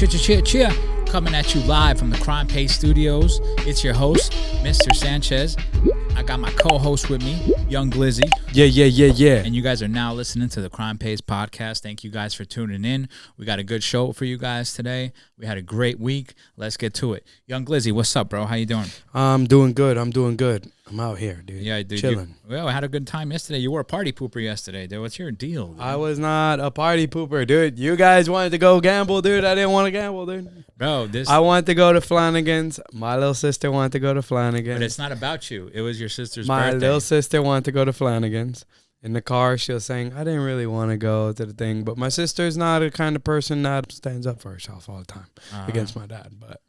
Cheer. Coming at you live from the Crime Pay Studios. It's your host, Mr. Sanchez. I got my co-host with me, Young Glizzy. Yeah. And you guys are now listening to the Crime Pays podcast. Thank you guys for tuning in. We got a good show for you guys today. We had a great week. Let's get to it. Young Glizzy, what's up, bro? How you doing? I'm doing good. I'm out here, dude. Yeah, dude. Chilling. Well, I had a good time yesterday. You were a party pooper yesterday, dude. What's your deal, dude? I was not a party pooper, dude. You guys wanted to go gamble, dude. I didn't want to gamble, dude. Bro, I wanted to go to Flanagan's. My little sister wanted to go to Flanagan's. But it's not about you. It was your sister's My birthday. little sister wanted to go to Flanagan's. In the car, she was saying, I didn't really want to go to the thing. But my sister's not the kind of person that stands up for herself all the time against my dad. But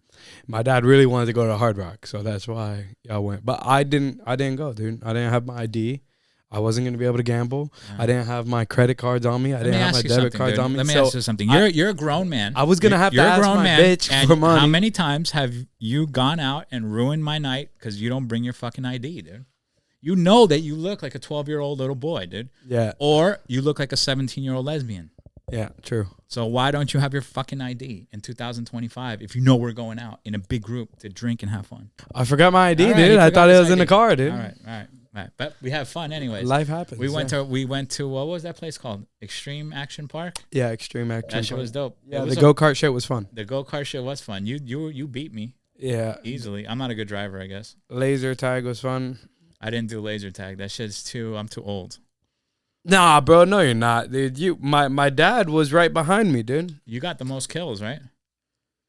my dad really wanted to go to Hard Rock, so that's why I went. But I didn't go, dude. I didn't have my ID. I wasn't going to be able to gamble. I didn't have my credit cards on me. I didn't have my debit cards on me. Let me ask you something. You're a grown man. I was going to have to ask my bitch for money. How many times have you gone out and ruined my night because you don't bring your fucking ID, dude? You know that you look like a 12-year-old little boy, dude. Yeah. Or you look like a 17-year-old lesbian. Yeah, true. So why don't you have your fucking ID in 2025 if you know we're going out in a big group to drink and have fun? I forgot my ID, dude. I thought it was in the car, dude. All right. But we have fun anyways. Life happens. We went to what was that place called? Extreme Action Park? Yeah, Extreme Action Park. That shit was dope. Yeah, the go-kart shit was fun. The go-kart shit was fun. You beat me. Yeah. Easily. I'm not a good driver, I guess. Laser tag was fun. I didn't do laser tag. That shit's I'm too old. Nah, bro, no, you're not, dude. My dad was right behind me, dude. You got the most kills, right?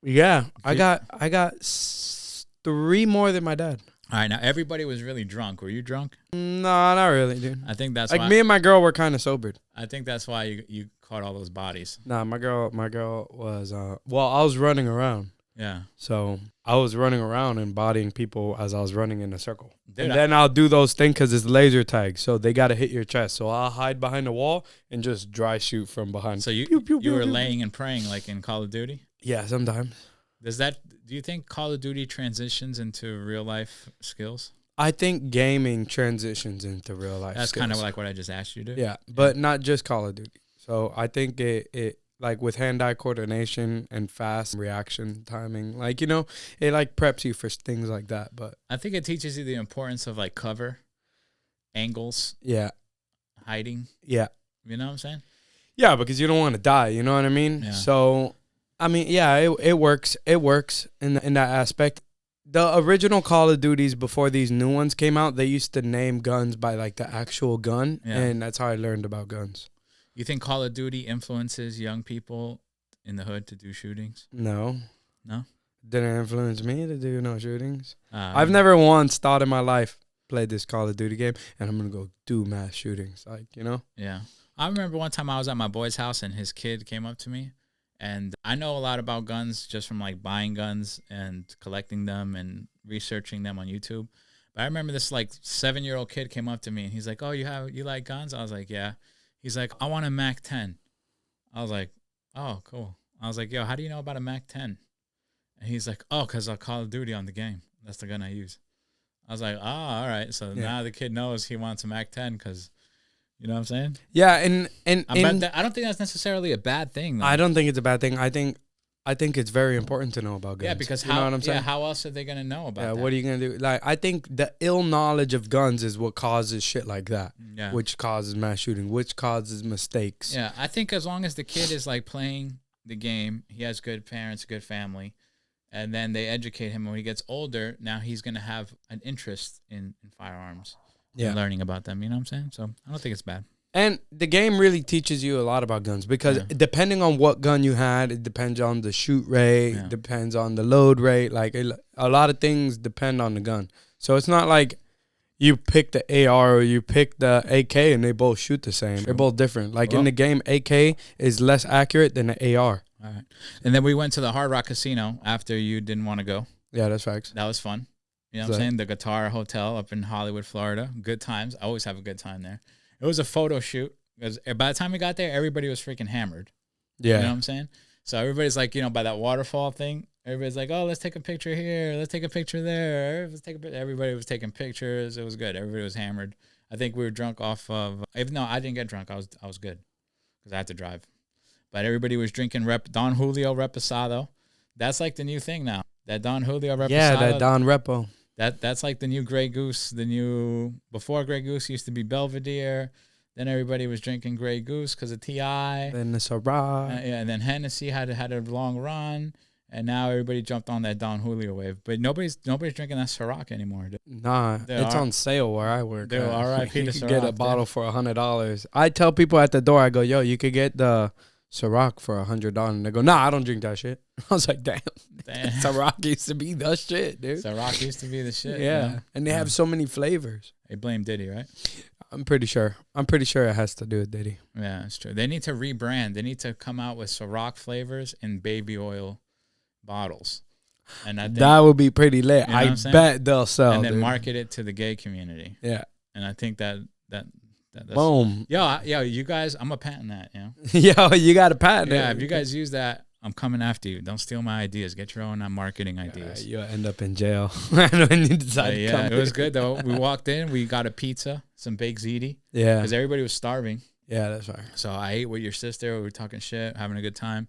Yeah, I got 3 more than my dad. All right, now everybody was really drunk. Were you drunk? No, not really, dude. I think that's like why me and my girl were kind of sobered. I think that's why you caught all those bodies. Nah, my girl was I was running around. Yeah. So I was running around and bodying people as I was running in a circle. Dude, and then I'll do those things because it's laser tag. So they got to hit your chest. So I'll hide behind the wall and just dry shoot from behind. So you were laying and praying like in Call of Duty? Yeah, sometimes. Do you think Call of Duty transitions into real life skills? I think gaming transitions into real life That's skills. kind of like what I just asked you to do. Yeah, but not just Call of Duty. So I think it like with hand-eye coordination and fast reaction timing, like, you know, it like preps you for things like that. But I think it teaches you the importance of like cover, angles, yeah, hiding. Yeah. You know what I'm saying? Yeah, because you don't want to die, you know what I mean? Yeah. So, I mean, yeah, it works. It works in that aspect. The original Call of Duties before these new ones came out, they used to name guns by like the actual gun, and that's how I learned about guns. You think Call of Duty influences young people in the hood to do shootings? No. Didn't influence me to do no shootings. I've never once thought in my life, played this Call of Duty game, and I'm going to go do mass shootings. Like, you know? Yeah. I remember one time I was at my boy's house, and his kid came up to me. And I know a lot about guns just from, like, buying guns and collecting them and researching them on YouTube. But I remember this, like, 7-year-old kid came up to me, and he's like, oh, you like guns? I was like, yeah. He's like, I want a Mac 10. I was like, oh, cool. I was like, yo, how do you know about a Mac 10? And he's like, oh, because I Call of Duty on the game. That's the gun I use. I was like, oh, all right. So now the kid knows he wants a Mac 10 because, you know what I'm saying? Yeah, and I don't think that's necessarily a bad thing, though. I don't think it's a bad thing. I think it's very important to know about guns. Yeah, because you know what I'm saying? How else are they going to know about that? What are you going to do? Like, I think the ill knowledge of guns is what causes shit like that, which causes mass shooting, which causes mistakes. Yeah, I think as long as the kid is, like, playing the game, he has good parents, good family, and then they educate him when he gets older, now he's going to have an interest in firearms and learning about them. You know what I'm saying? So I don't think it's bad. And the game really teaches you a lot about guns because depending on what gun you had, it depends on the shoot rate, depends on the load rate. Like a lot of things depend on the gun. So it's not like you pick the AR or you pick the AK and they both shoot the same. They're both different. Like in the game, AK is less accurate than the AR. All right. And then we went to the Hard Rock Casino after you didn't want to go. Yeah, that's facts. That was fun. You know what I'm saying? The Guitar Hotel up in Hollywood, Florida. Good times. I always have a good time there. It was a photo shoot because by the time we got there, everybody was freaking hammered. Yeah. You know what I'm saying? So everybody's like, you know, by that waterfall thing, everybody's like, oh, let's take a picture here. Let's take a picture there. Everybody was taking pictures. It was good. Everybody was hammered. I think we were drunk off of, no, I didn't get drunk. I was good because I had to drive. But everybody was drinking Don Julio Reposado. That's like the new thing now. That Don Julio Reposado. Yeah, that Don Repo. That's like the new Grey Goose. Before Grey Goose used to be Belvedere. Then everybody was drinking Grey Goose because of T.I. Then the Ciroc. Yeah, and then Hennessy had a long run. And now everybody jumped on that Don Julio wave. But nobody's drinking that Ciroc anymore. Nah, it's on sale where I work. Dude, R.I.P. You to can Ciroc. get a bottle for $100. I tell people at the door, I go, yo, you could get the Ciroc for $100. And they go, nah, I don't drink that shit. I was like, damn. Ciroc used to be the shit, dude. Ciroc used to be the shit. Yeah. You know? And they have so many flavors. They blame Diddy, right? I'm pretty sure it has to do with Diddy. Yeah, it's true. They need to rebrand. They need to come out with Ciroc flavors in baby oil bottles. And I think that would be pretty lit. You know I bet they'll sell. And then dude. market it to the gay community. Yeah. And I think that's boom. Yo, you guys, I'm a patent that, you know. Yo, you got a patent. Yeah, if you guys use that, I'm coming after you. Don't steal my ideas. Get your own marketing ideas. You'll end up in jail when you decide to come. It was good though. We walked in, we got a pizza, some baked ziti. Yeah. Because everybody was starving. Yeah, that's right. So I ate with your sister. We were talking shit, having a good time.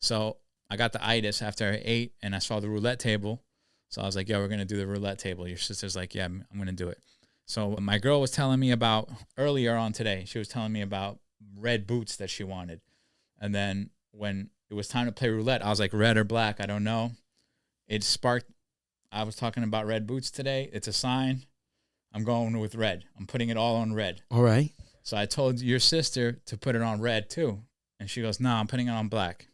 So I got the itis after I ate, and I saw the roulette table. So I was like, yo, we're going to do the roulette table. Your sister's like, yeah, I'm going to do it. So my girl was telling me about, earlier on today, she was telling me about red boots that she wanted. And then when it was time to play roulette, I was like, red or black? I don't know. It sparked. I was talking about red boots today. It's a sign. I'm going with red. I'm putting it all on red. All right. So I told your sister to put it on red too. And she goes, no, I'm putting it on black.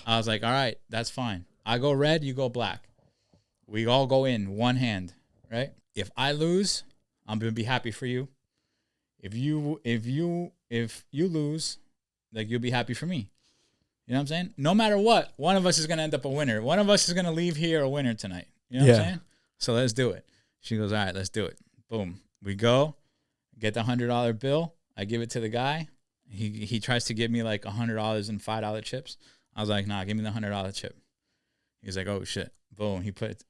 I was like, all right, that's fine. I go red, you go black. We all go in one hand, right? If I lose, I'm gonna be happy for you. If you lose, like, you'll be happy for me. You know what I'm saying? No matter what, one of us is gonna end up a winner. One of us is gonna leave here a winner tonight. You know what I'm saying? So let's do it. She goes, all right, let's do it. Boom. We go, get the $100 bill. I give it to the guy. He tries to give me like $100 and $5 chips. I was like, nah, give me the $100 chip. He's like, oh shit. Boom. He puts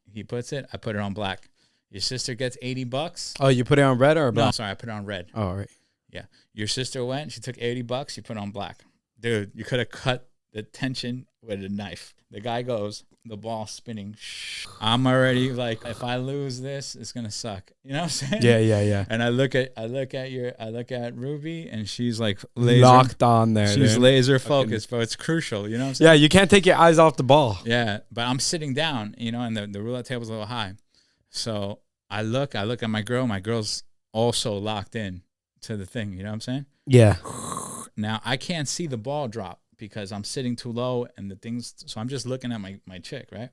it. I put it on black. Your sister gets $80. Oh, you put it on red or black? No, sorry, I put it on red. Oh, all right. Yeah. Your sister went. She took $80. She put it on black. Dude, you could have cut the tension with a knife. The guy goes, the ball spinning. I'm already like, if I lose this, it's gonna suck. You know what I'm saying? Yeah. And I look at Ruby, and she's like laser, locked on there. She's dude. laser focused, but it's crucial. You know what I'm saying? Yeah, you can't take your eyes off the ball. Yeah, but I'm sitting down, you know, and the roulette table's a little high. So I look at my girl. My girl's also locked in to the thing. You know what I'm saying? Yeah. Now I can't see the ball drop because I'm sitting too low and the things. So I'm just looking at my chick, right?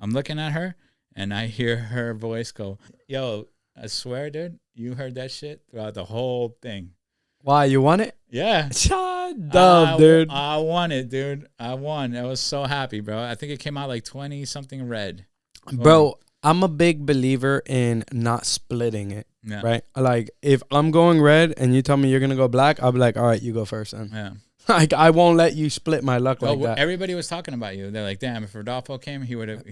I'm looking at her and I hear her voice go, yo, I swear, dude, you heard that shit throughout the whole thing. Why, you won it? Yeah. Shut up, dude. I won it, dude. I won. I was so happy, bro. I think it came out like 20-something red. Bro, I'm a big believer in not splitting it. Yeah. Right? Like, if I'm going red and you tell me you're going to go black, I'll be like, all right, you go first then. Yeah. Like, I won't let you split my luck like that. Everybody was talking about you. They're like, damn, if Rodolfo came, he would have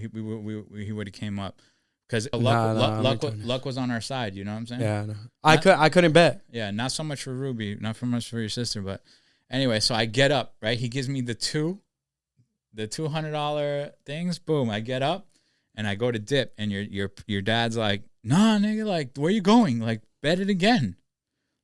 came up. Because luck was on our side, you know what I'm saying? Yeah, no. I couldn't bet. Yeah, not so much for Ruby, not so much for your sister, but anyway, so I get up, right? He gives me the $200 things. Boom, I get up and I go to dip, and your dad's like, nah, nigga, like, where you going? Like, bet it again.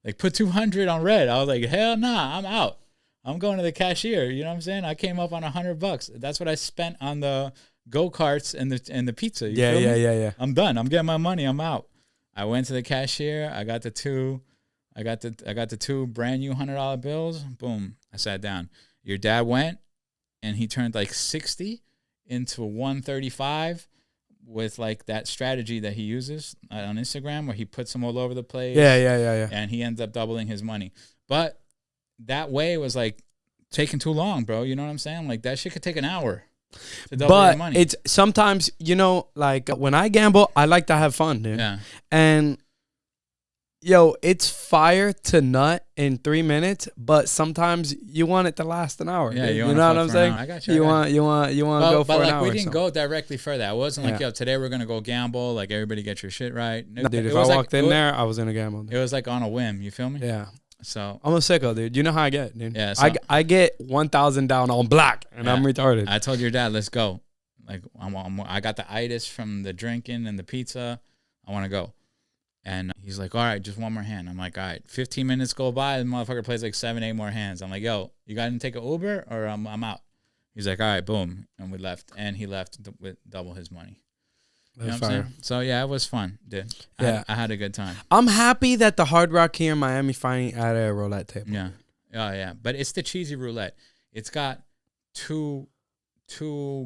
Like, put 200 on red. I was like, hell nah, I'm out. I'm going to the cashier. You know what I'm saying? I came up on $100. That's what I spent on the go-karts and the pizza. Yeah. I'm done. I'm getting my money. I'm out. I went to the cashier. I got the two brand new $100 bills. Boom. I sat down. Your dad went and he turned like 60 into 135 with like that strategy that he uses on Instagram where he puts them all over the place. Yeah. And he ends up doubling his money. But that way was like taking too long, bro. You know what I'm saying? Like, that shit could take an hour to double your money. It's sometimes, you know, like when I gamble, I like to have fun, dude. Yeah. And yo, it's fire to nut in 3 minutes, but sometimes you want it to last an hour. Yeah, you know what I'm saying? I got you. You want to go for an hour. We didn't go directly for that. It wasn't like, yo, today we're gonna go gamble. Like, everybody get your shit right. Dude, if I walked in there, I was gonna gamble. It was like on a whim. You feel me? Yeah. So I'm a sicko, dude. You know how I get, dude. Yeah, so- I get 1,000 down on black, and I'm retarded. I told your dad, let's go. Like I got the itis from the drinking and the pizza. I want to go. And he's like, all right, just one more hand. I'm like, all right, 15 minutes go by. The motherfucker plays like 7, 8 more hands. I'm like, yo, you got to take an Uber or I'm out. He's like, all right, boom. And we left. And he left with double his money. You know what I'm saying? So, yeah, it was fun, dude. Yeah. I had a good time. I'm happy that the Hard Rock here in Miami finally added a roulette table. Yeah. Oh, yeah. But it's the cheesy roulette. It's got two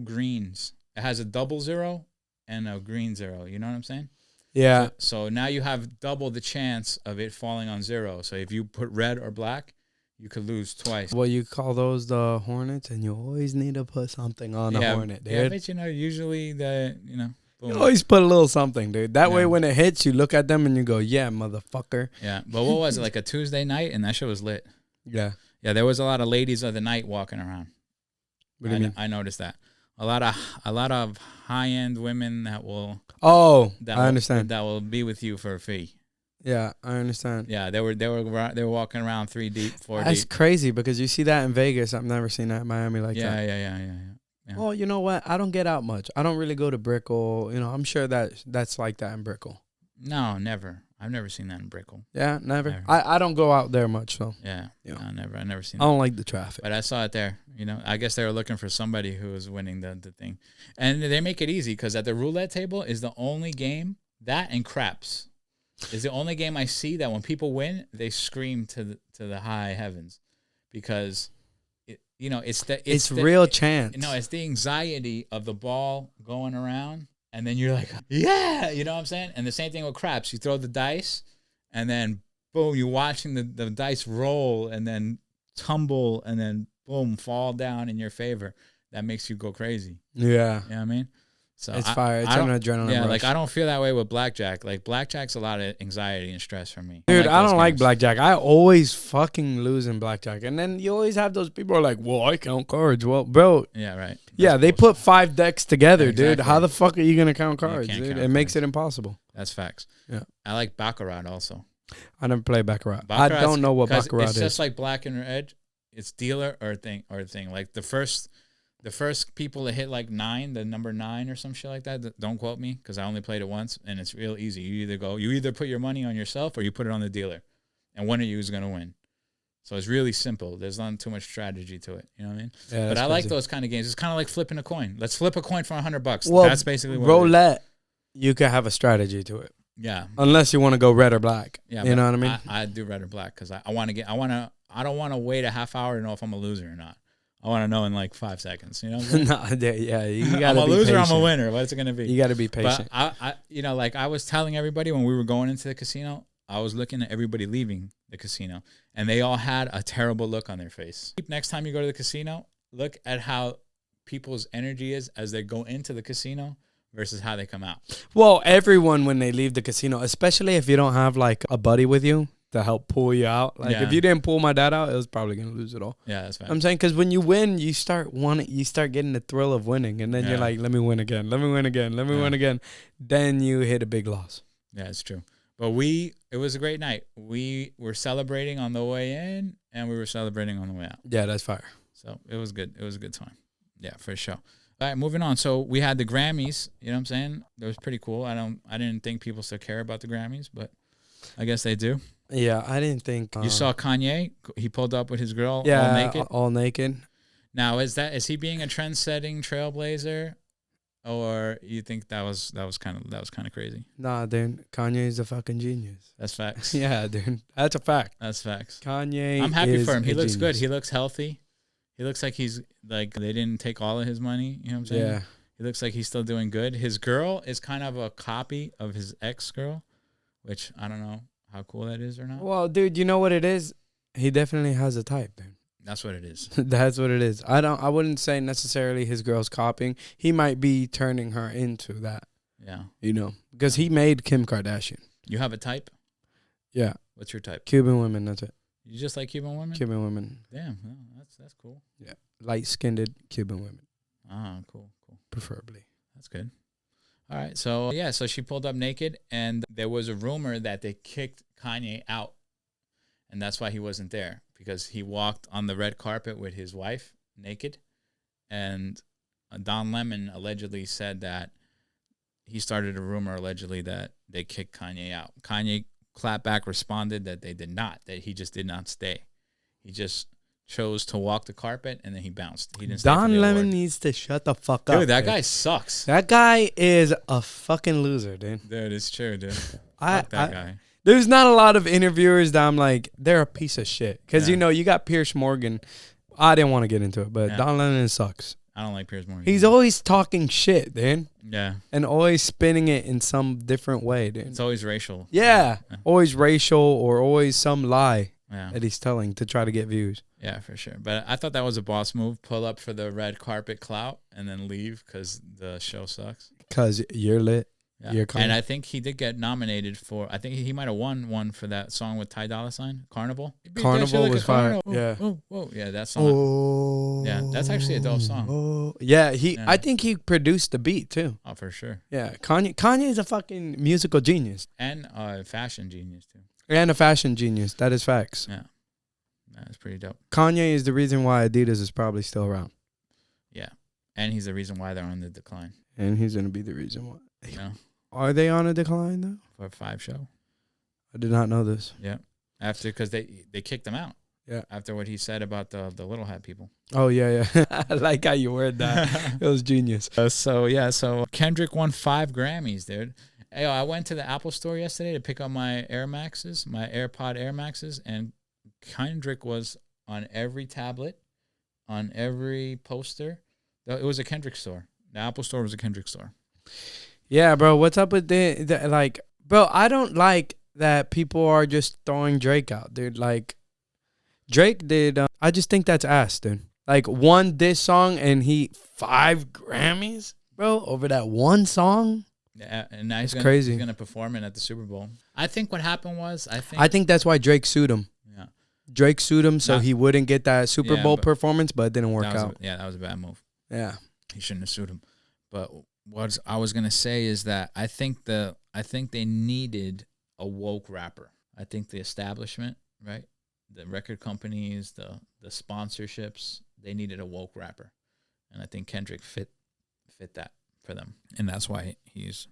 greens. It has a double zero and a green zero. You know what I'm saying? Yeah. So now you have double the chance of it falling on zero. So if you put red or black, you could lose twice. Well, you call those the Hornets, and you always need to put something on the Hornet, dude. Yeah, but usually boom. You always put a little something, dude. That way when it hits, you look at them and you go, yeah, motherfucker. Yeah, but what was it, like a Tuesday night? And that shit was lit. Yeah. Yeah, there was a lot of ladies of the night walking around. What do you mean? I noticed that. A lot of high-end women that will... Oh, I understand. That will be with you for a fee. Yeah, I understand. Yeah, they were walking around 3 deep, 4 deep. That's crazy because you see that in Vegas. I've never seen that in Miami like that. Yeah. Well, you know what? I don't get out much. I don't really go to Brickell. You know, I'm sure that's like that in Brickell. No, never. I've never seen that in Brickell. Yeah, never. I don't go out there much, so. Yeah, no, never. I never seen I don't like the traffic. But I saw it there. I guess they were looking for somebody who was winning the thing. And they make it easy because at the roulette table is the only game, that and craps, is the only game I see that when people win, they scream to the high heavens because, it's real chance. No, it's the anxiety of the ball going around. And then you're like, yeah, you know what I'm saying? And the same thing with craps. You throw the dice, and then, boom, you're watching the dice roll and then tumble and then, boom, fall down in your favor. That makes you go crazy. Yeah. You know what I mean? So it's fire. It's an adrenaline rush. Like I don't feel that way with blackjack. Like blackjack's a lot of anxiety and stress for me. Dude, I don't like blackjack. I always fucking lose in blackjack. And then you always have those people who are like, well, I count cards. Well, bro. Yeah, right. Yeah, they put 5 decks together, dude. How the fuck are you going to count cards, dude? It makes it impossible. That's facts. Yeah. I like Baccarat also. I never play Baccarat. I don't know what Baccarat is. It's just like black and red. It's dealer or thing. Like the first people that hit like 9, the number 9 or some shit like that, don't quote me because I only played it once, and it's real easy. You either put your money on yourself or you put it on the dealer, and one of you is going to win. So it's really simple. There's not too much strategy to it. You know what I mean? Yeah, but I like those kind of games. It's kind of like flipping a coin. Let's flip a coin for $100. Well, that's basically what roulette, you could have a strategy to it. Yeah. Unless you want to go red or black. Yeah. You know what I mean? I do red or black because I don't want to wait a half hour to know if I'm a loser or not. I want to know in like 5 seconds. You know what I'm saying? Yeah, you gotta I'm a be loser, patient. I'm a winner. What's it going to be? You got to be patient. But I was telling everybody when we were going into the casino, I was looking at everybody leaving the casino, and they all had a terrible look on their face. Next time you go to the casino, look at how people's energy is as they go into the casino versus how they come out. Well, everyone when they leave the casino, especially if you don't have like a buddy with you to help pull you out. Like if you didn't pull my dad out, it was probably gonna lose it all. Yeah, that's fine. I'm saying because when you win, you start getting the thrill of winning, and then you're like, let me win again, let me win again, let me win again. Then you hit a big loss. Yeah, it's true. But it was a great night. We were celebrating on the way in, and we were celebrating on the way out. Yeah, that's fire. So it was good. It was a good time. Yeah, for sure. All right, moving on. So we had the Grammys. You know what I'm saying? That was pretty cool. I didn't think people still care about the Grammys, but I guess they do. Yeah, I didn't think. You saw Kanye? He pulled up with his girl, all naked. Now, is he being a trend-setting trailblazer, or you think that was kind of crazy? Nah, dude, Kanye is a fucking genius. That's facts. Yeah, dude, that's a fact. That's facts. Kanye. I'm happy for him. He looks genius. good. He looks healthy. He looks like he's like they didn't take all of his money. You know what I'm saying? Yeah. He looks like he's still doing good. His girl is kind of a copy of his ex-girl, which I don't know how cool that is or not. Well, dude, you know what it is? He definitely has a type, dude. That's what it is. That's what it is. I wouldn't say necessarily his girl's copying. He might be turning her into that. Yeah. You know, because he made Kim Kardashian. You have a type? Yeah. What's your type? Cuban women, that's it. You just like Cuban women? Cuban women. Damn, well, that's cool. Yeah. Light-skinned Cuban women. Ah, cool. Preferably. That's good. All right. So she pulled up naked, and there was a rumor that they kicked Kanye out. and that's why he wasn't there, because he walked on the red carpet with his wife naked, and Don Lemon allegedly said that he started a rumor allegedly that they kicked Kanye out. Kanye clapback responded that they did not, that he just did not stay. He just chose to walk the carpet, and then he bounced. He didn't stay for Don the Lemon award. needs to shut the fuck up. Dude, that guy sucks. That guy is a fucking loser, dude. Dude, it's true, dude. Fuck that guy. There's not a lot of interviewers that I'm like, they're a piece of shit. Because, Yeah. you got Pierce Morgan. I didn't want to get into it, but Yeah. Don Lemon sucks. I don't like Piers Morgan. He's always talking shit, dude. Yeah. And always spinning it in some different way, dude. It's always racial. Yeah. Always racial or always some lie Yeah. that he's telling to try to get views. Yeah, for sure. But I thought that was a boss move. Pull up for the red carpet clout and then leave because the show sucks. Because you're lit. Yeah. You're coming. And I think he did get nominated for, I think he might have won one for that song with Ty Dolla $ign, Carnival. Carnival was fire. Yeah. Whoa. Yeah, that song. Oh. Yeah, that's actually a dope song. Oh. Yeah, Yeah. I think he produced the beat too. Oh, for sure. Yeah, Kanye is a fucking musical genius. And fashion genius, too. And a fashion genius. That is facts. Yeah. That's pretty dope. Kanye is the reason why Adidas is probably still around. Yeah. And he's the reason why they're on the decline. And he's going to be the reason why. You know, Are they on a decline, though? for a FIVE show. I did not know this. Yeah. After, because they kicked him out. Yeah. After what he said about the little hat people. Oh, yeah. I like how you word that. It was genius. So Kendrick won 5 Grammys, dude. Hey, I went to the Apple store yesterday to pick up my Air Maxes, my AirPod Air Maxes, and Kendrick was on every tablet, on every poster. It was a Kendrick store. The Apple store was a Kendrick store. Yeah, bro. What's up with the like, bro, I don't like that people are just throwing Drake out, dude. Like, Drake did, I just think that's ass, dude. Like, one diss song and 5 Grammys, bro, over that one song. Yeah, and now he's crazy. He's gonna perform it at the Super Bowl. I think what happened was I think that's why Drake sued him. Yeah, Drake sued him so Nah. he wouldn't get that Super Yeah, Bowl but performance, but it didn't work out. that was a bad move. Yeah. He shouldn't have sued him. But what I was gonna say is that I think they needed a woke rapper. I think the establishment, right, the record companies, the sponsorships, they needed a woke rapper, and I think Kendrick fit that for them, and that's why he's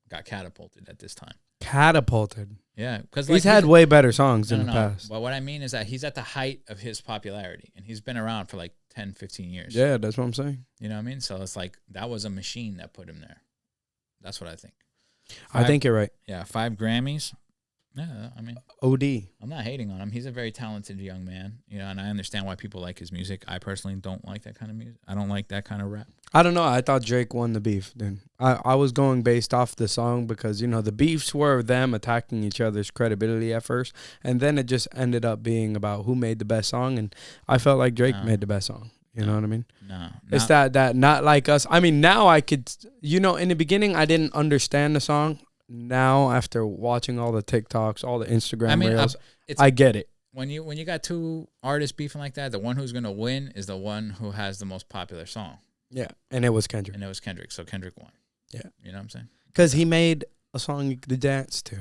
got catapulted at this time. Catapulted. Yeah, because He's had way better songs in the past. But what I mean is that he's at the height of his popularity, and he's been around for like 10, 15 years. Yeah, that's what I'm saying. You know what I mean? So it's like that was a machine that put him there. That's what I think. I think you're right. Yeah, 5 Grammys. Yeah, I mean, OD. I'm not hating on him. He's a very talented young man, you know, and I understand why people like his music. I personally don't like that kind of music. I don't like that kind of rap. I don't know. I thought Drake won the beef. Then I was going based off the song because, the beefs were them attacking each other's credibility at first. And then it just ended up being about who made the best song. And I felt like Drake made the best song. You know what I mean? No. It's that not like us. I mean, now I could, in the beginning, I didn't understand the song. Now, after watching all the TikToks, all the Instagram reels, I get it. When you got two artists beefing like that, the one who's gonna win is the one who has the most popular song. Yeah, and it was Kendrick. And it was Kendrick, so Kendrick won. Yeah, you know what I'm saying? Because he made a song you could dance to.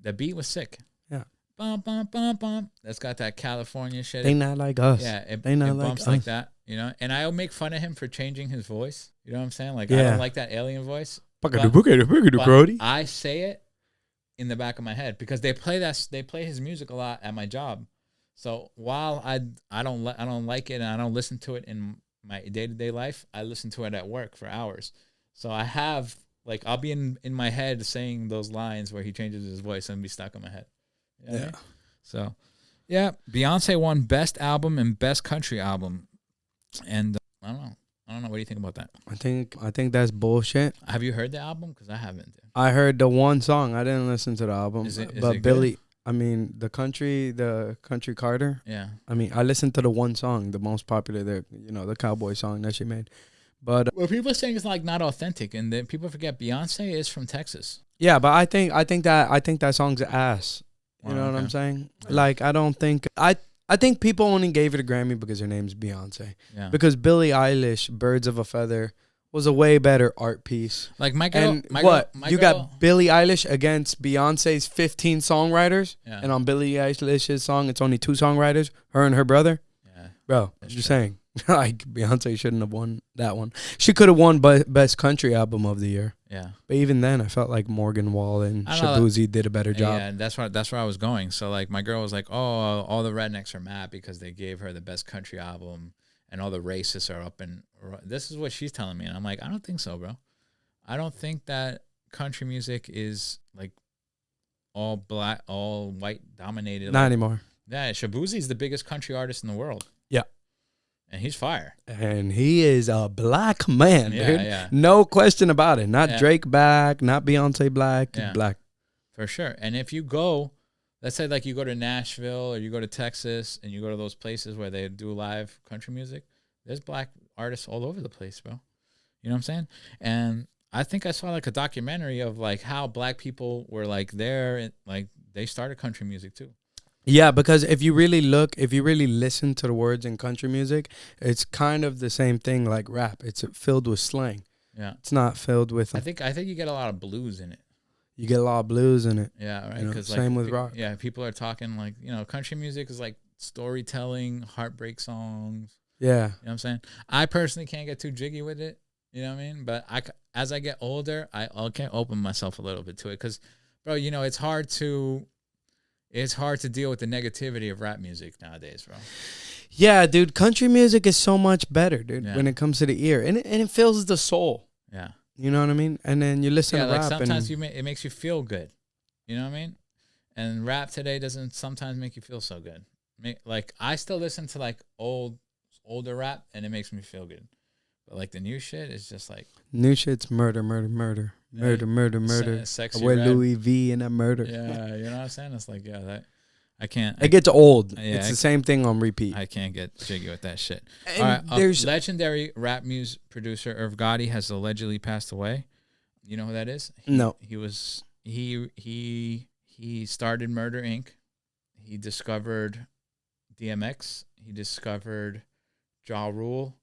The beat was sick. Yeah. Bum bum bum bum. That's got that California shit. They not like us. Yeah, it they not bumps like like that. And I'll make fun of him for changing his voice. You know what I'm saying? Like I Yeah. don't like that alien voice. But I say it in the back of my head because they play his music a lot at my job. So while I don't like it and I don't listen to it in my day-to-day life, I listen to it at work for hours. So I have I'll be in my head saying those lines where he changes his voice and be stuck in my head. You know what I mean? So yeah, Beyonce won Best Album and Best Country Album. And I don't know. What do you think about that? I think that's bullshit. Have you heard the album? Because I haven't. I heard the one song. I didn't listen to the album. Is it but good? Billy, I mean, the country Carter. Yeah. I mean, I listened to the one song, the most popular, the cowboy song that she made. But well, people are saying it's not authentic, and then people forget Beyonce is from Texas. Yeah, but I think that song's ass. You know what I'm saying? Like, I don't think I think people only gave it a Grammy because her name's Beyonce. Yeah. Because Billie Eilish, Birds of a Feather, was a way better art piece. Like my girl, And you got Billie Eilish against Beyonce's 15 songwriters, and on Billie Eilish's song, it's only 2 songwriters, her and her brother. Yeah, bro, you're saying like Beyonce shouldn't have won that one. She could have won best country album of the year. Yeah, but even then, I felt like Morgan Wallen, Shabuzi did a better job. Yeah, that's where I was going. So like my girl was like, "Oh, all the rednecks are mad because they gave her the best country album, and all the racists are up." And this is what she's telling me, and I'm like, I don't think so, bro. I don't think that country music is like all black, all white dominated. Not anymore. Yeah, Shabuzi's the biggest country artist in the world. Yeah. And he's fire. And he is a black man, yeah, dude. Yeah. No question about it. Not Drake black, not Beyonce black, black. For sure. And if you go, let's say like you go to Nashville or you go to Texas and you go to those places where they do live country music, there's black artists all over the place, bro. You know what I'm saying? And I think I saw like a documentary of like how black people were like there and like they started country music too. Yeah, because if you really listen to the words in country music, it's kind of the same thing like rap. It's filled with slang. Yeah. It's not filled with... I think you get a lot of blues in it. You get a lot of blues in it. Yeah, right. You know, same with rock. Yeah, people are talking like, country music is like storytelling, heartbreak songs. Yeah. You know what I'm saying? I personally can't get too jiggy with it. You know what I mean? But as I get older, I can open myself a little bit to it. Because, bro, it's hard to deal with the negativity of rap music nowadays, bro. Yeah, dude. Country music is so much better, dude, when it comes to the ear. And it fills the soul. Yeah. You know what I mean? And then you listen to rap. Like sometimes it makes you feel good. You know what I mean? And rap today doesn't sometimes make you feel so good. Like, I still listen to, like, older rap, and it makes me feel good. But, like, the new shit is just, like... New shit's murder. Sexy I wear rap. Louis V and that murder. Yeah, you know what I'm saying? It's like, that... I can't... It gets old. It's the same thing on repeat. I can't get jiggy with that shit. And all right, there's... legendary rap music producer Irv Gotti has allegedly passed away. You know who that is? No. He started Murder Inc. He discovered DMX. He discovered Ja Rule.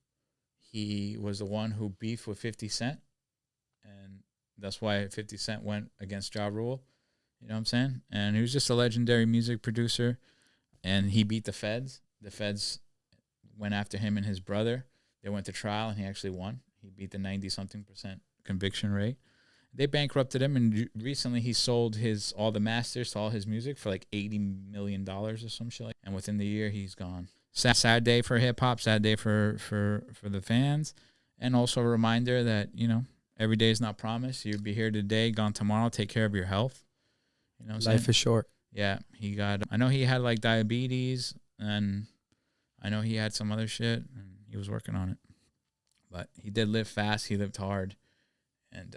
He was the one who beefed with 50 Cent. And that's why 50 Cent went against Ja Rule. You know what I'm saying? And he was just a legendary music producer. And he beat the feds. The feds went after him and his brother. They went to trial, and he actually won. He beat the 90-something% conviction rate. They bankrupted him, and recently he sold all the masters to all his music for like $80 million or some shit. And within the year, he's gone. Sad day for hip hop. Sad day for the fans, and also a reminder that every day is not promised. You'll be here today, gone tomorrow. Take care of your health. You know, what I'm life saying? is short. Yeah, I know he had like diabetes, and I know he had some other shit, and he was working on it. But he did live fast. He lived hard, and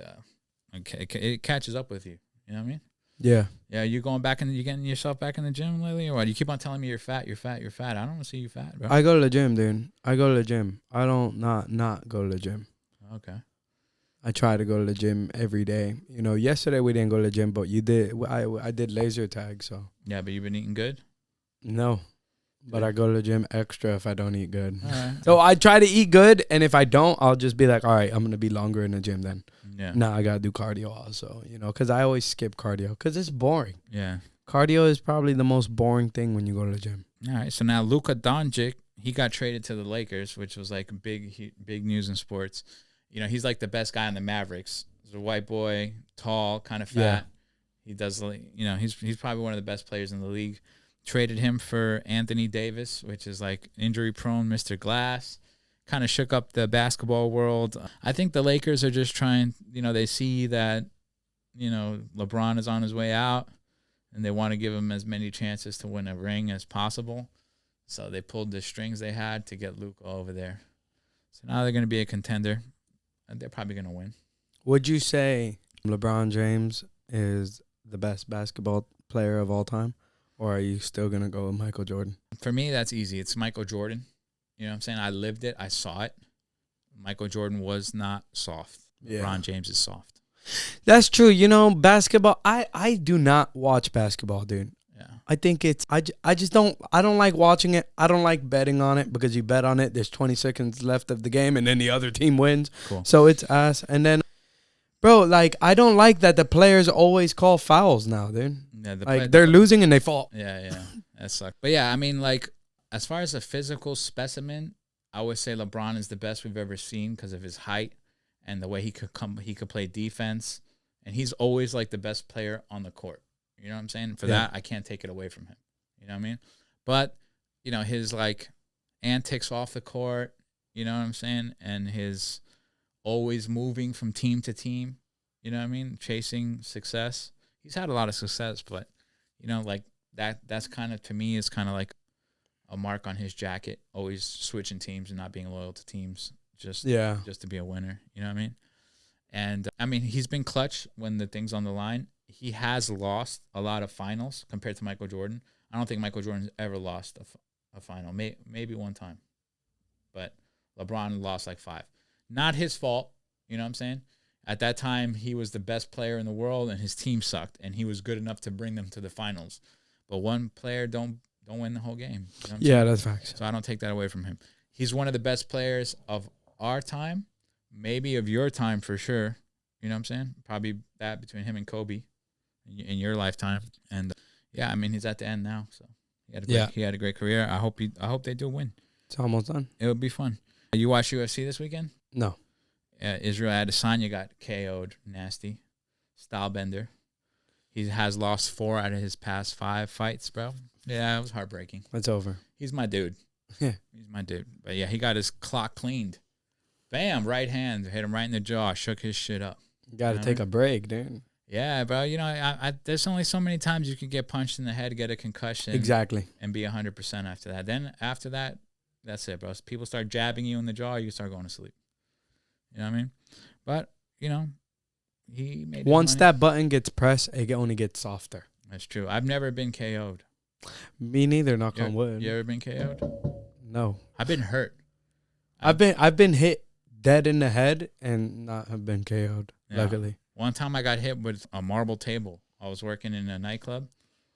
it catches up with you. You know what I mean? Yeah. Yeah, you getting yourself back in the gym lately, or what? You keep on telling me you're fat. I don't want to see you fat, bro. I go to the gym, dude. I go to the gym. I don't not go to the gym. Okay. I try to go to the gym every day. Yesterday we didn't go to the gym, but you did. I did laser tag, so. Yeah, but you've been eating good? No. But I go to the gym extra if I don't eat good. All right. So I try to eat good, and if I don't, I'll just be like, all right, I'm going to be longer in the gym then. Yeah. Now I got to do cardio also, because I always skip cardio because it's boring. Yeah. Cardio is probably the most boring thing when you go to the gym. All right. So now Luka Doncic, he got traded to the Lakers, which was like big news in sports. He's like the best guy on the Mavericks. He's a white boy, tall, kind of fat. Yeah. He does, he's probably one of the best players in the league. Traded him for Anthony Davis, which is like injury-prone Mr. Glass. Kind of shook up the basketball world. I think the Lakers are just trying, they see that, LeBron is on his way out, and they want to give him as many chances to win a ring as possible. So they pulled the strings they had to get Luka over there. So now they're going to be a contender, and they're probably going to win. Would you say LeBron James is the best basketball player of all time? Or are you still going to go with Michael Jordan? For me, that's easy. It's Michael Jordan. You know what I'm saying? I lived it. I saw it. Michael Jordan was not soft. Yeah. LeBron James is soft. That's true. Basketball, I do not watch basketball, dude. Yeah. I think it's I just don't like watching it. I don't like betting on it because you bet on it. There's 20 seconds left of the game and then the other team wins. Cool. So it's ass. And then, bro, like I don't like that the players always call fouls now, dude. Yeah, they're losing and they fall. Yeah, that sucks. But yeah, I mean, like as far as a physical specimen, I would say LeBron is the best we've ever seen because of his height and the way he could play defense, and he's always like the best player on the court. You know what I'm saying? For that, I can't take it away from him. You know what I mean? But, you know, his, like, antics off the court, you know what I'm saying? And his always moving from team to team, you know what I mean? Chasing success. He's had a lot of success, but, you know, like, that's kind of, to me, is kind of like a mark on his jacket, always switching teams and not being loyal to teams just to be a winner. You know what I mean? And, I mean, he's been clutch when the thing's on the line. He has lost a lot of finals compared to Michael Jordan. I don't think Michael Jordan's ever lost a final. Maybe one time. But LeBron lost like 5. Not his fault. You know what I'm saying? At that time, he was the best player in the world, and his team sucked, and he was good enough to bring them to the finals. But one player don't win the whole game. You know what I'm saying? That's facts. So I don't take that away from him. He's one of the best players of our time, maybe of your time for sure. You know what I'm saying? Probably that between him and Kobe in your lifetime. And yeah, I mean, he's at the end now, so he had a great career. I hope they do win. It's almost done. It would be fun. You watch UFC this weekend? No. Israel Adesanya got KO'd, nasty, style bender. He has lost 4 out of his past 5 fights, bro. Yeah, it was heartbreaking. It's over. He's my dude. Yeah, he's my dude. But yeah, he got his clock cleaned. Bam, right hand, hit him right in the jaw, shook his shit up. You got to take a break, dude. Yeah, bro. You know, I there's only so many times you can get punched in the head, get a concussion. Exactly. And be 100% after that. Then after that, that's it, bro. People start jabbing you in the jaw, you start going to sleep. You know what I mean? But, you know, he made once that button gets pressed, it only gets softer. That's true. I've never been KO'd. Me neither, knock on wood. You ever been KO'd? No. I've been hurt. I've been hit dead in the head and not have been KO'd, luckily. One time I got hit with a marble table. I was working in a nightclub.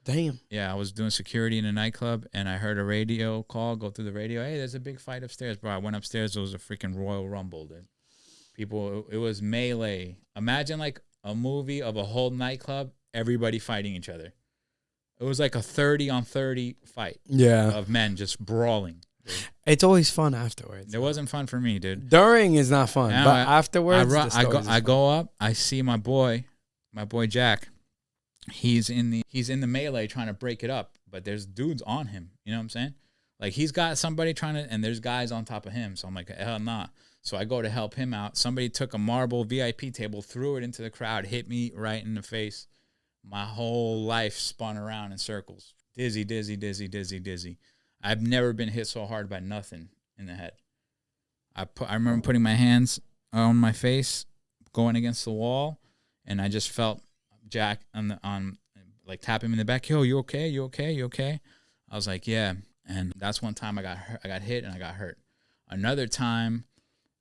Damn. Yeah, I was doing security in a nightclub, and I heard a radio call go through the radio. Hey, there's a big fight upstairs, bro. I went upstairs. It was a freaking Royal Rumble, dude. People, it was melee. Imagine like a movie of a whole nightclub, everybody fighting each other. It was like a 30-on-30 fight. Yeah. Of men just brawling. Dude. It's always fun afterwards. It wasn't fun for me, dude. During is not fun, but afterwards, I go up. I see my boy Jack. He's in the melee trying to break it up, but there's dudes on him. You know what I'm saying? Like he's got somebody trying to, and there's guys on top of him. So I'm like, hell nah. So I go to help him out. Somebody took a marble VIP table, threw it into the crowd, hit me right in the face. My whole life spun around in circles. Dizzy, dizzy, dizzy, dizzy, dizzy. I've never been hit so hard by nothing in the head. I remember putting my hands on my face, going against the wall, and I just felt Jack on like tapping me in the back. Yo, you okay? You okay? You okay? I was like, yeah. And that's one time I got hit and I got hurt. Another time,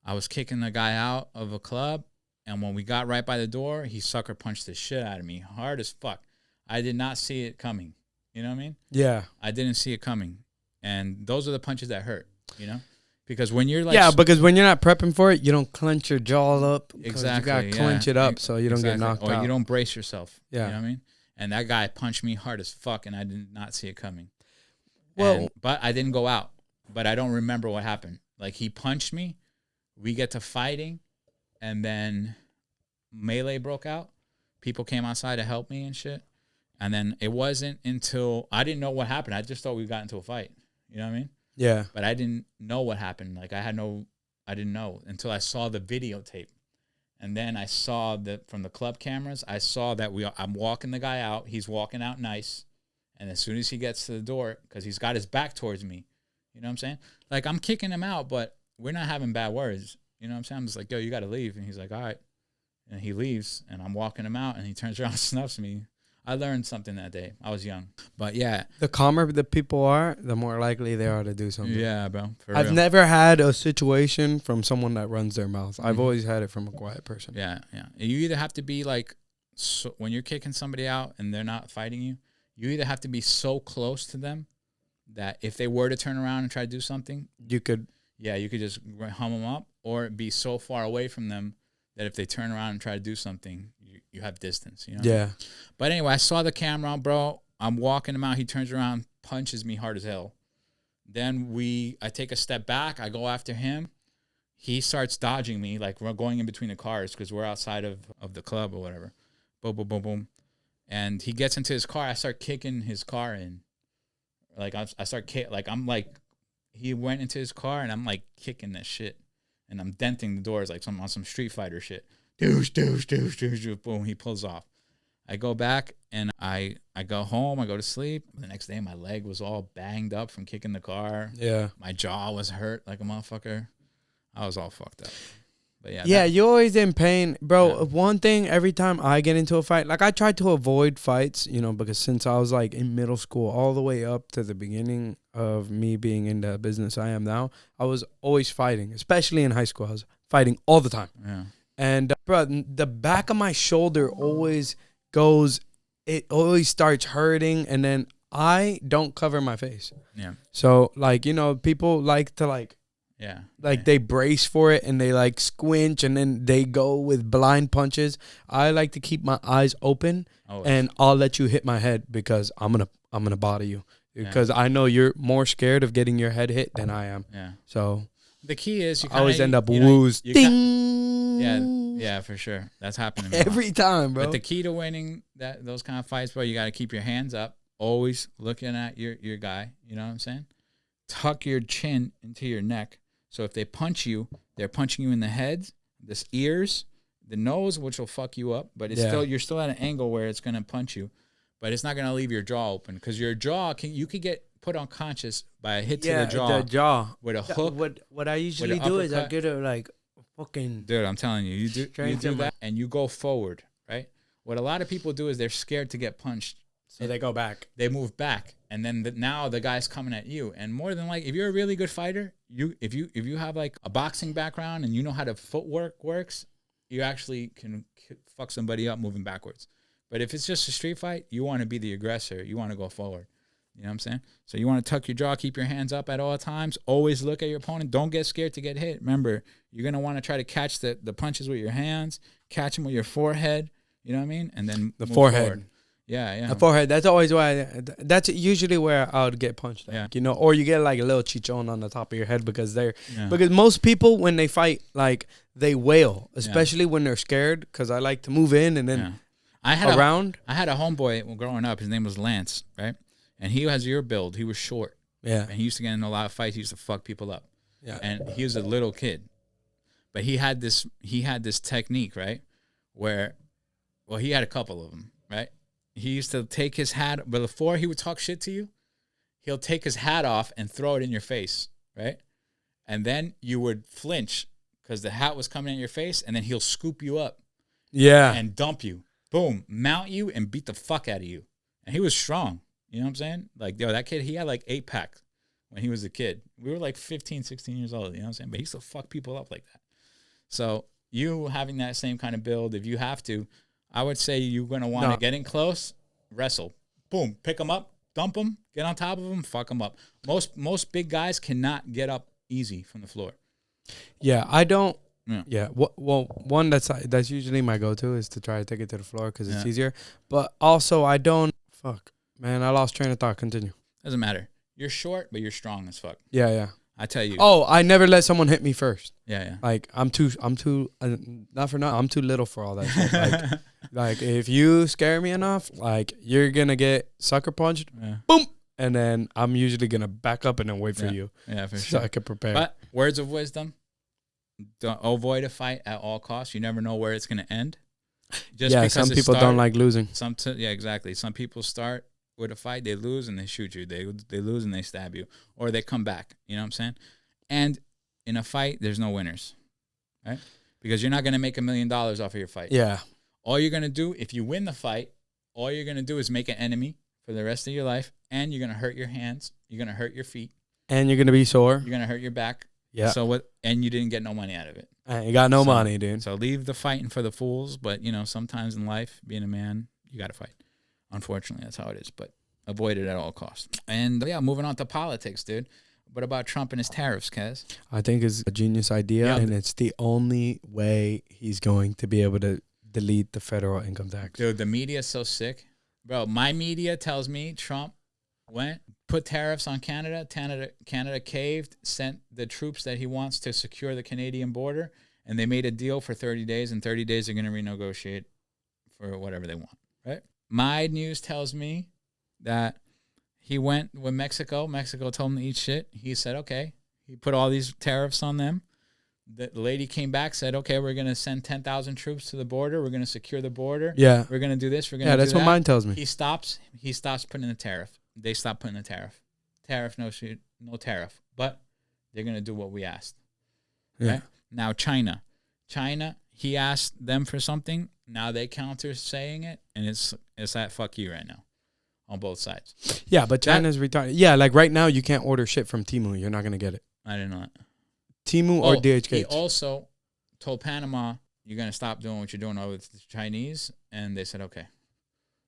I was kicking the guy out of a club, and when we got right by the door, he sucker punched the shit out of me, hard as fuck. I did not see it coming. You know what I mean? Yeah. I didn't see it coming. And those are the punches that hurt, you know? Because when you're like... Yeah, because when you're not prepping for it, you don't clench your jaw up. Exactly. You got to clench it up so you don't get knocked out. Or you don't brace yourself. Yeah. You know what I mean? And that guy punched me hard as fuck, and I did not see it coming. Well... But I didn't go out. But I don't remember what happened. Like, he punched me. We get to fighting, and then melee broke out. People came outside to help me and shit. And then it wasn't until I didn't know what happened. I just thought we got into a fight. You know what I mean? Yeah. But I didn't know what happened. Like I didn't know until I saw the videotape. And then I saw that from the club cameras, I saw that I'm walking the guy out. He's walking out nice. And as soon as he gets to the door, because he's got his back towards me, you know what I'm saying? Like I'm kicking him out, but we're not having bad words. You know what I'm saying? I'm just like, yo, you got to leave. And he's like, all right. And he leaves, and I'm walking him out, and he turns around and snuffs me. I learned something that day. I was young. But, yeah. The calmer the people are, the more likely they are to do something. Yeah, bro. I've never had a situation from someone that runs their mouth. I've always had it from a quiet person. Yeah, yeah. You either have to be like, so when you're kicking somebody out and they're not fighting you, you either have to be so close to them that if they were to turn around and try to do something, you could just hum them up, or be so far away from them that if they turn around and try to do something, you have distance, you know? Yeah. But anyway, I saw the camera, bro. I'm walking him out. He turns around, punches me hard as hell. Then I take a step back. I go after him. He starts dodging me, like we're going in between the cars because we're outside of the club or whatever. Boom, boom, boom, boom. And he gets into his car. I start kicking his car in. Like he went into his car and I'm like kicking this shit. And I'm denting the doors like on some Street Fighter shit. Doosh, doosh, doosh, doosh, doosh. Boom, he pulls off. I go back and I go home. I go to sleep. The next day, my leg was all banged up from kicking the car. Yeah. My jaw was hurt like a motherfucker. I was all fucked up. But yeah. Yeah, you're always in pain. Bro, one thing, every time I get into a fight, like I try to avoid fights, you know, because since I was like in middle school all the way up to the beginning of me being in the business I am now, I was always fighting, especially in high school. I was fighting all the time. Yeah. And, bro, the back of my shoulder always starts hurting, and then I don't cover my face. Yeah. So, like, you know, people like to, they brace for it, and they, like, squinch, and then they go with blind punches. I like to keep my eyes open, and I'll let you hit my head because I'm gonna body you. Because I know you're more scared of getting your head hit than I am. Yeah. So the key is you always end up woos. Ding. Yeah, for sure. That's happening every time, bro. But the key to winning those kind of fights, bro, you got to keep your hands up, always looking at your guy. You know what I'm saying? Tuck your chin into your neck. So if they punch you, they're punching you in the head, the ears, the nose, which will fuck you up. But you're still at an angle where it's gonna punch you, but it's not gonna leave your jaw open because your jaw you could get put unconscious by a hit to the jaw. The jaw with a hook. What I usually do is I get a like fucking. Dude, I'm telling you, you do that and you go forward, right? What a lot of people do is they're scared to get punched, so they go back. They move back, and then now the guy's coming at you. And more than like, if you're a really good fighter, if you have like a boxing background and you know how the footwork works, you actually can fuck somebody up moving backwards. But if it's just a street fight, you want to be the aggressor. You want to go forward. You know what I'm saying? So you want to tuck your jaw, keep your hands up at all times. Always look at your opponent. Don't get scared to get hit. Remember, you're going to want to try to catch the punches with your hands, catch them with your forehead. You know what I mean? And then the forehead. Forward. Yeah. The forehead. That's always that's usually where I would get punched. Like, you know, or you get like a little chichon on the top of your head because because most people when they fight, like they wail, especially when they're scared. Because I like to move in and then I had a homeboy growing up. His name was Lance, right? And he has your build. He was short. Yeah. And he used to get in a lot of fights. He used to fuck people up. Yeah. And he was a little kid. But he had this technique, right? Where, he had a couple of them, right? He used to take his hat, but before he would talk shit to you, he'll take his hat off and throw it in your face, right? And then you would flinch because the hat was coming in your face, and then he'll scoop you up. Yeah. And dump you. Boom. Mount you and beat the fuck out of you. And he was strong. You know what I'm saying? Like, that kid, he had like 8-pack when he was a kid. We were like 15, 16 years old, you know what I'm saying? But he used to fuck people up like that. So you having that same kind of build, if you have to, I would say you're going to want to get in close, wrestle. Boom, pick them up, dump them, get on top of them, fuck them up. Most big guys cannot get up easy from the floor. Yeah, I don't. Yeah. Well, one that's usually my go-to is to try to take it to the floor because it's easier. But also, I don't. Fuck. Man, I lost train of thought. Continue. Doesn't matter. You're short, but you're strong as fuck. Yeah. I tell you. Oh, I never let someone hit me first. Yeah. Like I'm too. Not for nothing. I'm too little for all that shit. Like if you scare me enough, like you're gonna get sucker punched. Yeah. Boom. And then I'm usually gonna back up and then wait for you. Yeah, for sure. So I can prepare. But words of wisdom: don't avoid a fight at all costs. You never know where it's gonna end. Some people don't like losing. Exactly. Some people start with a fight, they lose and they shoot you. They lose and they stab you, or they come back. You know what I'm saying? And in a fight, there's no winners, right? Because you're not gonna make $1 million off of your fight. Yeah. All you're gonna do if you win the fight, all you're gonna do is make an enemy for the rest of your life, and you're gonna hurt your hands, you're gonna hurt your feet, and you're gonna be sore. You're gonna hurt your back. Yeah. So what? And you didn't get no money out of it. You got no money, dude. So leave the fighting for the fools. But sometimes in life, being a man, you gotta fight. Unfortunately, that's how it is. But avoid it at all costs. And yeah, moving on to politics, dude. What about Trump and his tariffs, Kaz? I think it's a genius idea, and it's the only way he's going to be able to delete the federal income tax. Dude, the media is so sick. Bro, my media tells me Trump went, put tariffs on Canada. Canada caved, sent the troops that he wants to secure the Canadian border, and they made a deal for 30 days. In 30 days, they're going to renegotiate for whatever they want, right? My news tells me that he went with Mexico. Mexico told him to eat shit. He said, okay. He put all these tariffs on them. The lady came back, said, okay, we're going to send 10,000 troops to the border. We're going to secure the border. Yeah. We're going to do this. We're going to do that. Yeah, that's what mine tells me. He stops putting in the tariff. They stop putting the tariff. No tariff. But they're going to do what we asked. Yeah. Right? Now, China, he asked them for something. Now they counter saying it. And it's that fuck you right now. On both sides. Yeah, but China's retarded. Yeah, like right now, you can't order shit from Temu. You're not going to get it. I didn't know that. Temu or DHgate. He also told Panama, you're going to stop doing what you're doing with the Chinese. And they said, okay.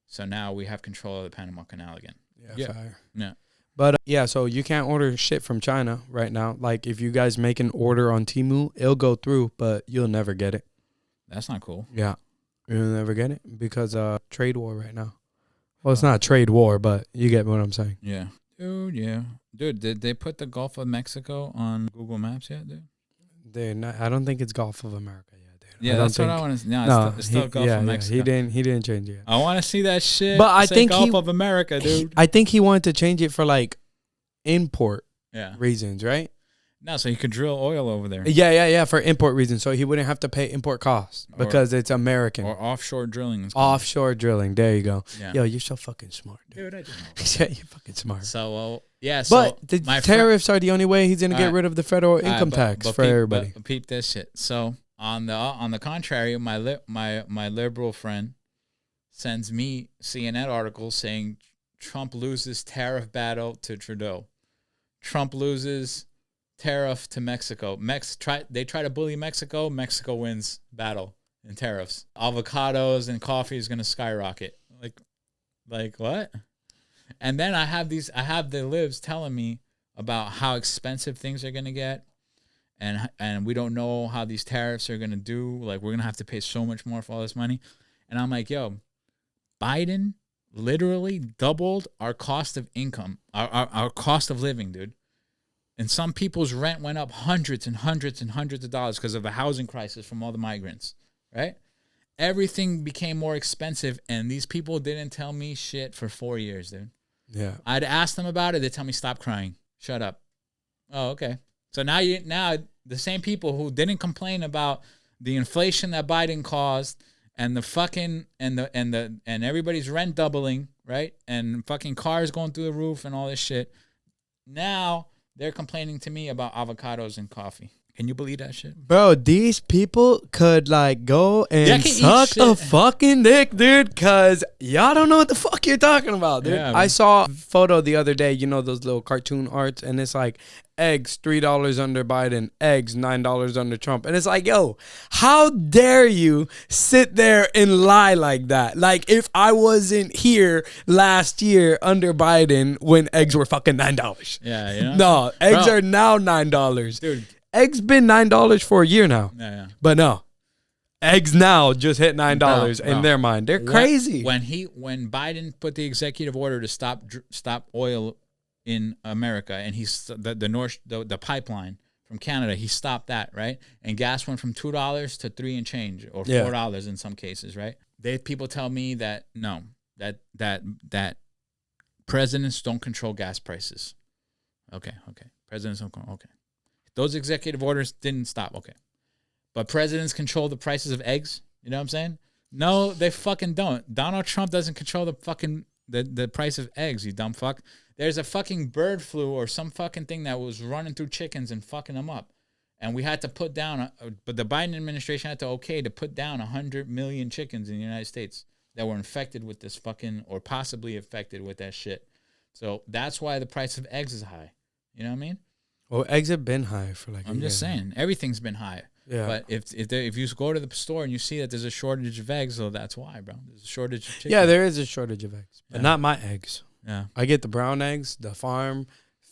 So now we have control of the Panama Canal again. Yeah. Fire. Yeah. But yeah, so you can't order shit from China right now. Like if you guys make an order on Temu, it'll go through, but you'll never get it. That's not cool. Yeah. You'll never get it because trade war right now. Well, it's not a trade war, but you get what I'm saying. Yeah. Dude, yeah. Dude, did they put the Gulf of Mexico on Google Maps yet, dude? They're not, I don't think it's Gulf of America yet, dude. Yeah, that's what I want to see. No, it's still Gulf of Mexico. He didn't change it yet. I want to see that shit. But I think Gulf of America, dude. I think he wanted to change it for like import reasons, right? No, so you could drill oil over there. Yeah, for import reasons. So he wouldn't have to pay import costs because it's American. Or offshore drilling. Offshore drilling. There you go. Yeah. Yo, you're so fucking smart, dude. I didn't know. Yeah, you're fucking smart. So, yeah. But the tariffs are the only way he's going to get rid of the federal income tax for everybody. But peep this shit. So, on the contrary, my liberal friend sends me CNN articles saying Trump loses tariff battle to Trudeau. Trump loses tariff to Mexico. They try to bully Mexico. Mexico wins battle in tariffs. Avocados and coffee is going to skyrocket. Like what? And then I have the libs telling me about how expensive things are going to get. And we don't know how these tariffs are going to do. Like, we're going to have to pay so much more for all this money. And I'm like, yo, Biden literally doubled our cost of income, our cost of living, dude. And some people's rent went up hundreds and hundreds and hundreds of dollars because of the housing crisis from all the migrants, right? Everything became more expensive, and these people didn't tell me shit for 4 years, dude. Yeah. I'd ask them about it. They tell me, stop crying. Shut up. Oh, okay. So now the same people who didn't complain about the inflation that Biden caused and the fucking and everybody's rent doubling, right? And fucking cars going through the roof and all this shit. Now they're complaining to me about avocados and coffee. Can you believe that shit? Bro, these people could like go and suck a fucking dick, dude, because y'all don't know what the fuck you're talking about, dude. Yeah, I saw a photo the other day, you know, those little cartoon arts, and it's like eggs $3 under Biden, eggs $9 under Trump. And it's like, yo, how dare you sit there and lie like that? Like, if I wasn't here last year under Biden when eggs were fucking $9. Yeah, you know? No, eggs are now $9. Dude. Eggs been $9 for a year now. Yeah. But no. Eggs now just hit $9 in their mind. They're crazy. When Biden put the executive order to stop oil in America, and he's the pipeline from Canada, he stopped that, right? And gas went from $2 to $3 and change, or $4 in some cases, right? People tell me that no, that presidents don't control gas prices. Okay. Presidents don't control. Okay. Those executive orders didn't stop. Okay. But presidents control the prices of eggs. You know what I'm saying? No, they fucking don't. Donald Trump doesn't control the fucking the price of eggs, you dumb fuck. There's a fucking bird flu or some fucking thing that was running through chickens and fucking them up. And we had to put down, but the Biden administration had to put down 100 million chickens in the United States that were infected with this fucking, or possibly infected with that shit. So that's why the price of eggs is high. You know what I mean? Well, eggs have been high for like. I'm just saying, everything's been high. Yeah. But if you go to the store and you see that there's a shortage of eggs, so that's why, bro. There's a shortage of chicken. Yeah, there is a shortage of eggs, but not my eggs. Yeah. I get the brown eggs, the farm,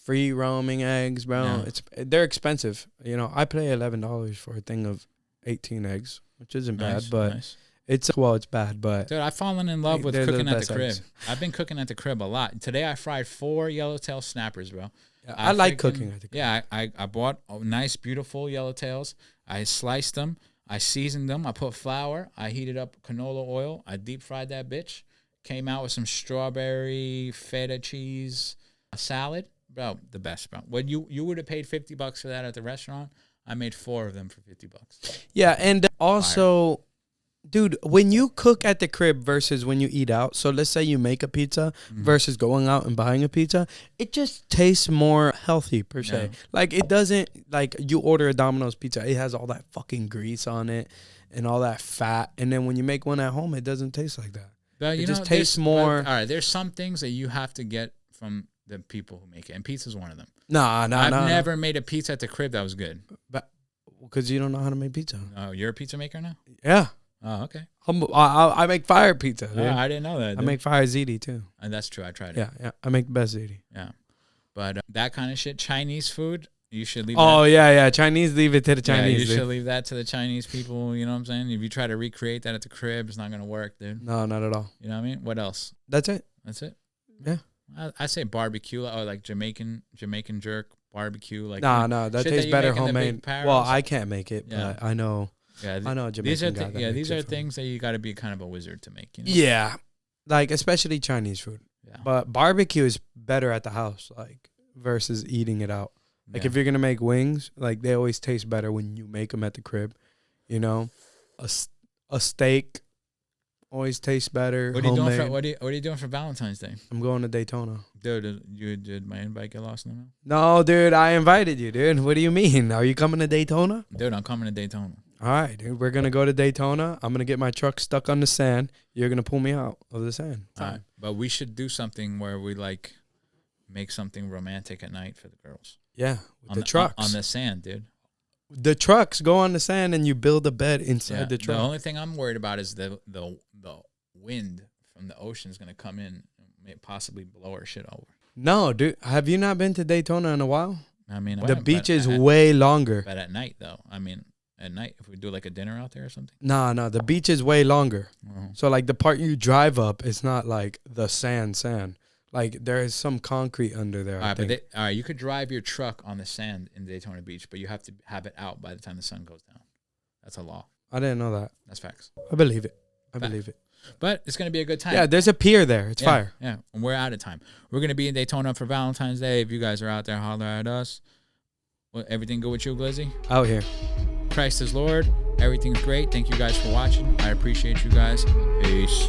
free roaming eggs, bro. Yeah. They're expensive. You know, I pay $11 for a thing of 18 eggs, which isn't bad, but it's bad, but dude, I've fallen in love with cooking at the crib. eggs. I've been cooking at the crib a lot. Today I fried 4 yellowtail snappers, bro. Yeah, I like cooking at the crib. Yeah, I bought nice, beautiful yellowtails. I sliced them. I seasoned them. I put flour. I heated up canola oil. I deep fried that bitch. Came out with some strawberry feta cheese salad, bro. The best, bro. When you would have paid $50 for that at the restaurant, I made 4 of them for $50. Yeah, and also, dude, when you cook at the crib versus when you eat out, so let's say you make a pizza versus going out and buying a pizza, it just tastes more healthy per se. Yeah. Like, it doesn't, like, you order a Domino's pizza, it has all that fucking grease on it and all that fat, and then when you make one at home, it doesn't taste like that. But, it just tastes more. All right, there's some things that you have to get from the people who make it, and pizza's one of them. I've never made a pizza at the crib that was good. But because you don't know how to make pizza. Oh, you're a pizza maker now? Yeah. Oh, okay. I make fire pizza. Oh, I didn't know that. I make fire ziti too. And that's true. I tried it. Yeah. I make the best ziti. Yeah. But that kind of shit, Chinese food, you should leave yeah. Chinese, leave it to the Chinese. Yeah, you should leave that to the Chinese people. You know what I'm saying? If you try to recreate that at the crib, it's not going to work, dude. No, not at all. You know what I mean? What else? That's it. Yeah. I say barbecue or like Jamaican jerk barbecue. Like that tastes better homemade. Well, I can't make it, but I know. Yeah, I know a Jamaican guy. These are things that you got to be kind of a wizard to make. You know? Yeah, like especially Chinese food. Yeah. But barbecue is better at the house, like versus eating it out. Like if you're gonna make wings, like they always taste better when you make them at the crib. You know, a steak always tastes better. What are you doing for what are you doing for Valentine's Day? I'm going to Daytona. Dude, did my invite get lost in the mail? No, dude, I invited you, dude. What do you mean? Are you coming to Daytona? Dude, I'm coming to Daytona. All right, dude. We're going to go to Daytona. I'm going to get my truck stuck on the sand. You're going to pull me out of the sand. All right. But we should do something where we, like, make something romantic at night for the girls. Yeah, with the trucks. On the sand, dude. The trucks go on the sand and you build a bed inside the truck. The only thing I'm worried about is the wind from the ocean is going to come in and may possibly blow our shit over. No, dude. Have you not been to Daytona in a while? I mean, the beach is way longer. But at night, though. I mean, at night, if we do like a dinner out there or something? No, the beach is way longer. So like the part you drive up, it's not like the sand. Like there is some concrete under there. All right, you could drive your truck on the sand in Daytona Beach, but you have to have it out by the time the sun goes down. That's a law. I didn't know that. That's facts. I believe it. Believe it. But it's going to be a good time. Yeah, there's a pier there. It's fire. Yeah, and we're out of time. We're going to be in Daytona for Valentine's Day. If you guys are out there, holler at us. Well, everything good with you, Glizzy? Out here. Christ is Lord. Everything's great. Thank you guys for watching. I appreciate you guys. Peace.